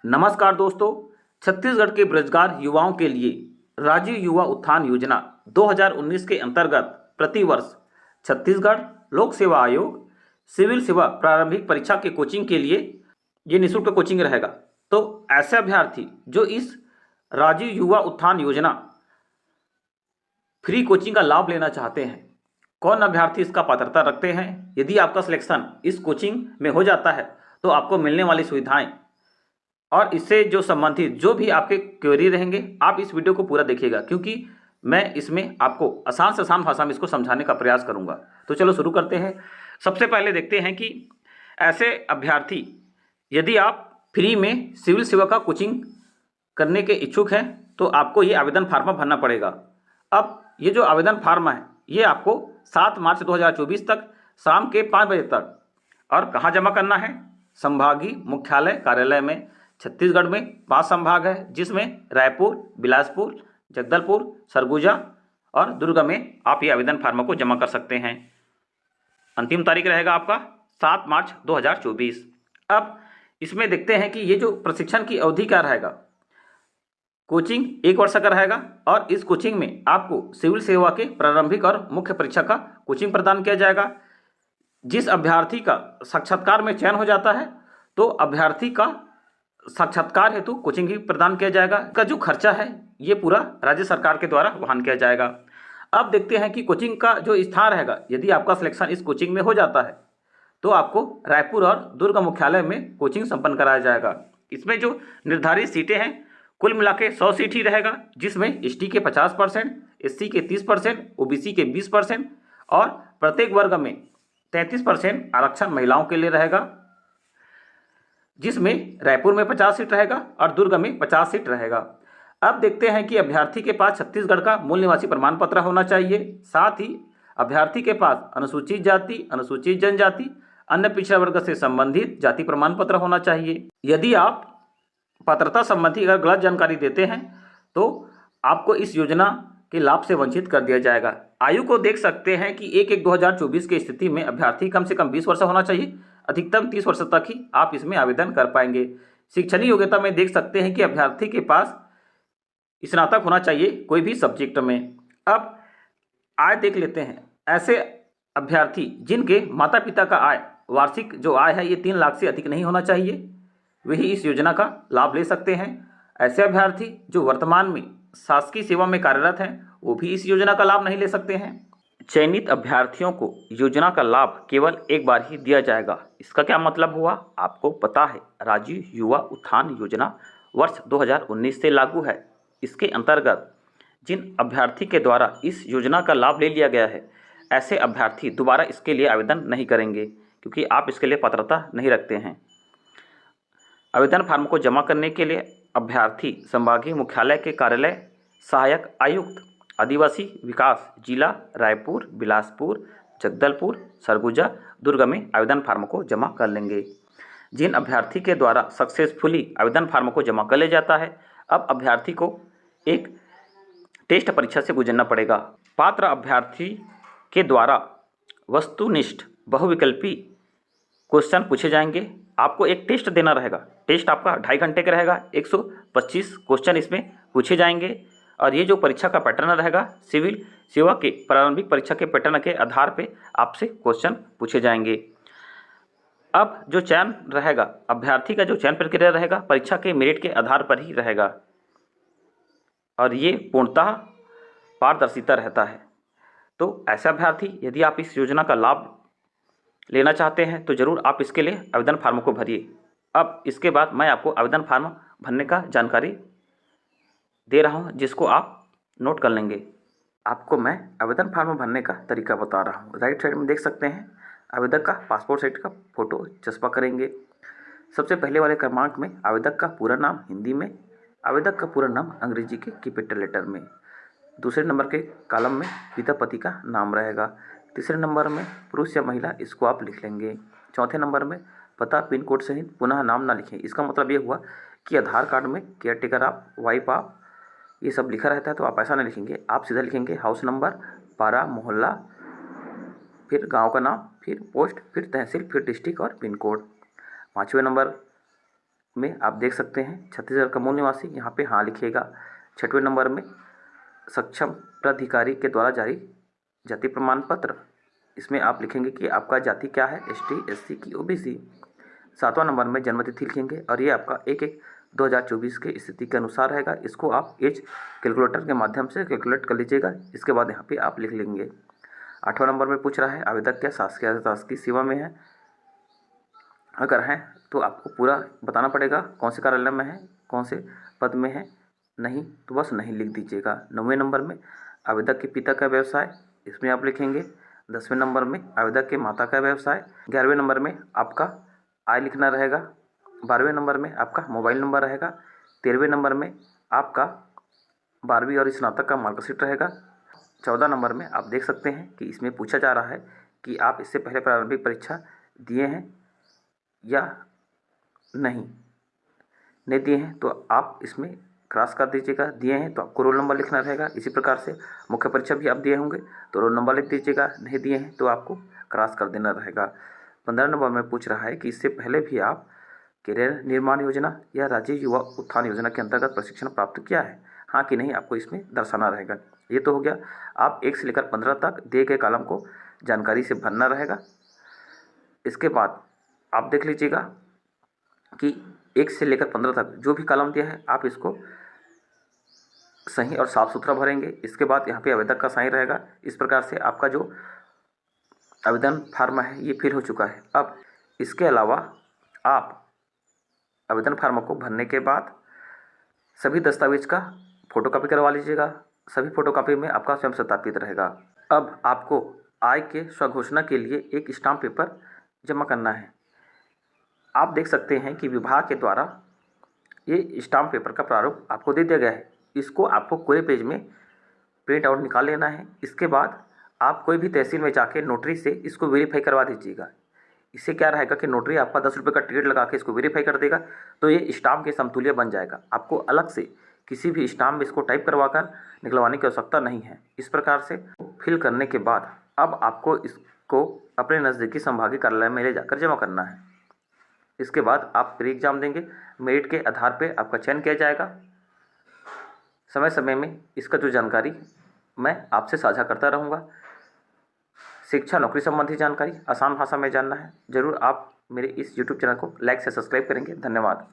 नमस्कार दोस्तों। छत्तीसगढ़ के बेरोजगार युवाओं के लिए राजीव युवा उत्थान योजना 2019 के अंतर्गत प्रतिवर्ष छत्तीसगढ़ लोक सेवा आयोग सिविल सेवा प्रारंभिक परीक्षा के कोचिंग के लिए ये निःशुल्क कोचिंग रहेगा। तो ऐसे अभ्यर्थी जो इस राजीव युवा उत्थान योजना फ्री कोचिंग का लाभ लेना चाहते हैं, कौन अभ्यर्थी इसका पात्रता रखते हैं, यदि आपका सिलेक्शन इस कोचिंग में हो जाता है तो आपको मिलने वाली सुविधाएं और इससे जो संबंधित जो भी आपके क्वेरी रहेंगे, आप इस वीडियो को पूरा देखिएगा, क्योंकि मैं इसमें आपको आसान से आसान भाषा में इसको समझाने का प्रयास करूंगा। तो चलो शुरू करते हैं। सबसे पहले देखते हैं कि ऐसे अभ्यर्थी यदि आप फ्री में सिविल सेवा का कोचिंग करने के इच्छुक हैं तो आपको ये आवेदन फार्म भरना पड़ेगा। अब ये जो आवेदन फार्म है ये आपको 7 मार्च 2024 तक शाम के 5 बजे तक और कहाँ जमा करना है? संभागीय मुख्यालय कार्यालय में। छत्तीसगढ़ में 5 संभाग है, जिसमें रायपुर, बिलासपुर, जगदलपुर, सरगुजा और दुर्ग में आप ये आवेदन फार्म को जमा कर सकते हैं। अंतिम तारीख रहेगा आपका 7 मार्च 2024। अब इसमें देखते हैं कि ये जो प्रशिक्षण की अवधि क्या रहेगा। कोचिंग 1 वर्ष का रहेगा और इस कोचिंग में आपको सिविल सेवा के प्रारंभिक और मुख्य परीक्षा का कोचिंग प्रदान किया जाएगा। जिस अभ्यर्थी का साक्षात्कार में चयन हो जाता है तो अभ्यर्थी का साक्षात्कार हेतु कोचिंग भी प्रदान किया जाएगा। इसका जो खर्चा है ये पूरा राज्य सरकार के द्वारा वहन किया जाएगा। अब देखते हैं कि कोचिंग का जो स्थान रहेगा, यदि आपका सिलेक्शन इस कोचिंग में हो जाता है तो आपको रायपुर और दुर्ग मुख्यालय में कोचिंग संपन्न कराया जाएगा। इसमें जो निर्धारित सीटें हैं कुल मिला के 100 सीट ही रहेगा, जिसमें एसटी के 50%, एससी के 30%, ओबीसी के 20% और प्रत्येक वर्ग में 33% आरक्षण महिलाओं के लिए रहेगा, जिसमें रायपुर में 50 सीट रहेगा और दुर्ग में 50 सीट रहेगा। अब देखते हैं कि अभ्यर्थी के पास छत्तीसगढ़ का मूल निवासी प्रमाण पत्र होना चाहिए। साथ ही अभ्यर्थी के पास अनुसूचित जाति, अनुसूचित जनजाति, अन्य पिछड़ा वर्ग से संबंधित जाति प्रमाण पत्र होना चाहिए। यदि आप पात्रता संबंधी अगर गलत जानकारी देते हैं तो आपको इस योजना के लाभ से वंचित कर दिया जाएगा। आयु को देख सकते हैं कि 1/1/2024 की स्थिति में अभ्यर्थी कम से कम 20 वर्ष होना चाहिए, अधिकतम 30 वर्ष तक ही आप इसमें आवेदन कर पाएंगे। शैक्षणिक योग्यता में देख सकते हैं कि अभ्यर्थी के पास स्नातक होना चाहिए कोई भी सब्जेक्ट में। अब आय देख लेते हैं। ऐसे अभ्यर्थी जिनके माता पिता का आय वार्षिक जो आय है ये 3 लाख से अधिक नहीं होना चाहिए, वही इस योजना का लाभ ले सकते हैं। ऐसे अभ्यर्थी जो वर्तमान में शासकीय सेवा में कार्यरत हैं वो भी इस योजना का लाभ नहीं ले सकते हैं। चयनित अभ्यर्थियों को योजना का लाभ केवल एक बार ही दिया जाएगा। इसका क्या मतलब हुआ? आपको पता है, राजीव युवा उत्थान योजना वर्ष 2019 से लागू है। इसके अंतर्गत जिन अभ्यर्थी के द्वारा इस योजना का लाभ ले लिया गया है, ऐसे अभ्यर्थी दोबारा इसके लिए आवेदन नहीं करेंगे, क्योंकि आप इसके लिए पात्रता नहीं रखते हैं। आवेदन फार्म को जमा करने के लिए अभ्यर्थी संभागीय मुख्यालय के कार्यालय सहायक आयुक्त आदिवासी विकास जिला रायपुर, बिलासपुर, जगदलपुर, सरगुजा, दुर्ग में आवेदन फार्म को जमा कर लेंगे। जिन अभ्यर्थी के द्वारा सक्सेसफुली आवेदन फार्म को जमा कर लिया जाता है, अब अभ्यर्थी को एक टेस्ट परीक्षा से गुजरना पड़ेगा। पात्र अभ्यर्थी के द्वारा वस्तुनिष्ठ बहुविकल्पी क्वेश्चन पूछे जाएंगे। आपको एक टेस्ट देना रहेगा। टेस्ट आपका 2.5 घंटे का रहेगा। 125 क्वेश्चन इसमें पूछे जाएंगे और ये जो परीक्षा का पैटर्न रहेगा सिविल सेवा के प्रारंभिक परीक्षा के पैटर्न के आधार पे आपसे क्वेश्चन पूछे जाएंगे। अब जो चयन रहेगा, अभ्यर्थी का जो चयन प्रक्रिया रहेगा परीक्षा के मेरिट के आधार पर ही रहेगा और ये पूर्णतः पारदर्शिता रहता है। तो ऐसे अभ्यर्थी यदि आप इस योजना का लाभ लेना चाहते हैं तो ज़रूर आप इसके लिए आवेदन फार्म को भरिए। अब इसके बाद मैं आपको आवेदन फार्म भरने का जानकारी दे रहा हूं, जिसको आप नोट कर लेंगे। आपको मैं आवेदन फार्म भरने का तरीका बता रहा हूं। राइट साइड में देख सकते हैं आवेदक का पासपोर्ट साइज का फ़ोटो चस्पा करेंगे। सबसे पहले वाले क्रमांक में आवेदक का पूरा नाम हिंदी में, आवेदक का पूरा नाम अंग्रेजी के कैपिटल लेटर में। दूसरे नंबर के कॉलम में पिता पति का नाम रहेगा। तीसरे नंबर में पुरुष या महिला, इसको आप लिख लेंगे। चौथे नंबर में पता, पिन कोड सहित पुनः नाम ना लिखें। इसका मतलब ये हुआ कि आधार कार्ड में केयर टेकर आप, वाइफ आप, ये सब लिखा रहता है तो आप ऐसा नहीं लिखेंगे। आप सीधा लिखेंगे हाउस नंबर, पारा, मोहल्ला, फिर गांव का नाम, फिर पोस्ट, फिर तहसील, फिर डिस्ट्रिक्ट और पिन कोड। 5वें नंबर में आप देख सकते हैं छत्तीसगढ़ का मूल निवासी, यहाँ पे हाँ लिखिएगा। 6वें नंबर में सक्षम प्राधिकारी के द्वारा जारी जाति प्रमाण पत्र, इसमें आप लिखेंगे कि आपका जाति क्या है, ST SC की OBC। 7वां नंबर में जन्मतिथि लिखेंगे और ये आपका 1/1/2024 के स्थिति के अनुसार रहेगा। इसको आप एज कैलकुलेटर के माध्यम से कैलकुलेट कर लीजिएगा। इसके बाद यहाँ पे आप लिख लेंगे। 8वां नंबर में पूछ रहा है आवेदक क्या शासकीय सेवा में है, अगर है तो आपको पूरा बताना पड़ेगा कौन से कार्यालय में है, कौन से पद में है, नहीं तो बस नहीं लिख दीजिएगा। 9वें नंबर में आवेदक के पिता का व्यवसाय, इसमें आप लिखेंगे। 10वें नंबर में आवेदक के माता का व्यवसाय। 11वें नंबर में आपका आय लिखना रहेगा। 12वें नंबर में आपका मोबाइल नंबर रहेगा। 13वें नंबर में आपका 12वीं और स्नातक का मार्कशीट रहेगा। 14 नंबर में आप देख सकते हैं कि इसमें पूछा जा रहा है कि आप इससे पहले प्रारंभिक परीक्षा दिए हैं या नहीं दिए हैं, तो आप इसमें क्रॉस कर दीजिएगा। दिए हैं तो आपको रोल नंबर लिखना रहेगा। इसी प्रकार से मुख्य परीक्षा भी आप दिए होंगे तो रोल नंबर लिख दीजिएगा। नहीं दिए हैं तो आपको क्रॉस कर देना रहेगा। 15 नंबर में पूछ रहा है कि इससे पहले भी आप कैरियर निर्माण योजना या राज्य युवा उत्थान योजना के अंतर्गत प्रशिक्षण प्राप्त किया है, हाँ कि नहीं, आपको इसमें दर्शाना रहेगा। ये तो हो गया। आप 1 से लेकर 15 तक दिए गए कॉलम को जानकारी से भरना रहेगा। इसके बाद आप देख लीजिएगा कि 1 से लेकर 15 तक जो भी कॉलम दिया है आप इसको सही और साफ सुथरा भरेंगे। इसके बाद यहाँ पे आवेदक का साइन रहेगा। इस प्रकार से आपका जो आवेदन फार्म है ये फिल हो चुका है। अब इसके अलावा आप आवेदन फार्म को भरने के बाद सभी दस्तावेज का फोटोकॉपी करवा लीजिएगा। सभी फोटोकॉपी में आपका स्वयं सत्यापित रहेगा। अब आपको आय के स्वघोषणा के लिए एक स्टाम्प पेपर जमा करना है। आप देख सकते हैं कि विभाग के द्वारा ये स्टाम्प पेपर का प्रारूप आपको दे दिया गया है। इसको आपको पूरे पेज में प्रिंट आउट निकाल लेना है। इसके बाद आप कोई भी तहसील में जाके नोटरी से इसको वेरीफाई करवा दीजिएगा। इससे क्या रहेगा कि नोटरी आपका 10 रुपये का टिकट लगा के इसको वेरीफाई कर देगा, तो ये स्टाम्प के समतुल्य बन जाएगा। आपको अलग से किसी भी स्टाम्प में इसको टाइप करवा कर निकलवाने की आवश्यकता नहीं है। इस प्रकार से फिल करने के बाद अब आपको इसको अपने नज़दीकी संभागीय कार्यालय में ले जाकर जमा करना है। इसके बाद आप प्री एग्ज़ाम देंगे। मेरिट के आधार पर आपका चयन किया जाएगा। समय समय में इसका जो जानकारी मैं आपसे साझा करता रहूँगा। शिक्षा नौकरी संबंधी जानकारी आसान भाषा में जानना है, ज़रूर आप मेरे इस YouTube चैनल को लाइक से सब्सक्राइब करेंगे। धन्यवाद।